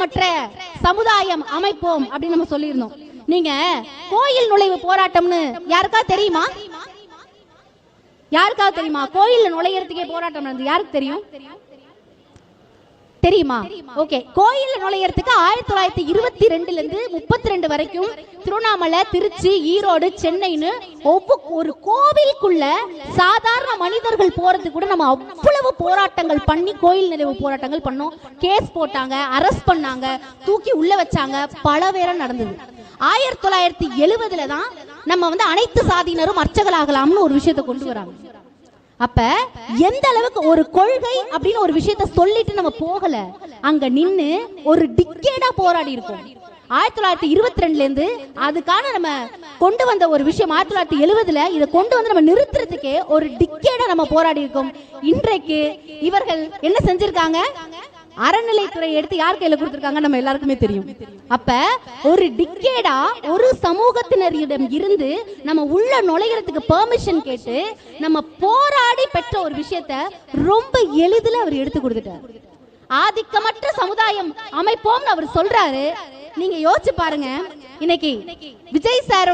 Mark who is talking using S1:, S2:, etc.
S1: மற்ற சமுதாயம் அமைப்போம் அப்படின்னு நம்ம சொல்லியிருந்தோம். நீங்க கோயில் நுழைவு போராட்டம்னு யாருக்காவது தெரியுமா? யாருக்காவது தெரியுமா? கோயில் நுழையறதுக்கே போராட்டம் நடந்தது யாருக்கு தெரியும்? தெரியுமா? ஓகே. கோயில் நுழையறதுக்கு 1922 இருந்து 32 வரைக்கும் திருவண்ணாமலை, திருச்சி, ஈரோடு, சென்னைன்னு ஒரு கோவிலுக்குள்ள சாதாரண மனிதர்கள் போறதுக்கு கூட நம்ம அவ்வளவு போராட்டங்கள் பண்ணி கோயில் நுழைவு போராட்டங்கள் பண்ணோம். கேஸ் போட்டாங்க, அரெஸ்ட் பண்ணாங்க, தூக்கி உள்ள வச்சாங்க, பல வேற நடந்தது. 1970 தான் நம்ம அனைத்து சாதியினரும் அர்ச்சகர்களாகலாம்னு ஒரு விஷயத்தை கொண்டு வராங்க. அப்ப எந்த அளவுக்கு ஒரு கொள்கை அப்படின்னு ஒரு விஷயத்த சொல்லிட்டு நம்ம போகல, அங்க நின்னு ஒரு டிக்கேடா போராடி இருக்கோம். 1922 இருந்து அதுக்கான நம்ம கொண்டு வந்த ஒரு விஷயம் 1970 இதை கொண்டு வந்து நம்ம நிறுத்துறதுக்கே ஒரு டிக்கேடா நம்ம போராடி இருக்கோம். இன்றைக்கு இவர்கள் என்ன செஞ்சிருக்காங்க? அறநிலைத்துறை எடுத்து யார் கையில கொடுத்திருக்காங்க நம்ம எல்லாருக்குமே தெரியும். அப்ப ஒரு டிக்கேடா ஒரு சமூகத்தினரிடம் இருந்து நம்ம உள்ள நுழைகிறதுக்கு பெர்மிஷன் கேட்டு நம்ம போராடி பெற்ற ஒரு விஷயத்த ரொம்ப எளிதில் அவர் எடுத்து கொடுத்துட்டார். ஆதிக்கமற்ற சமுதாயம் அமைப்போம்னு அவர் சொல்றாரு. நீங்க யோசிச்சு பாருங்க. இன்னைக்கு விஜய் சார்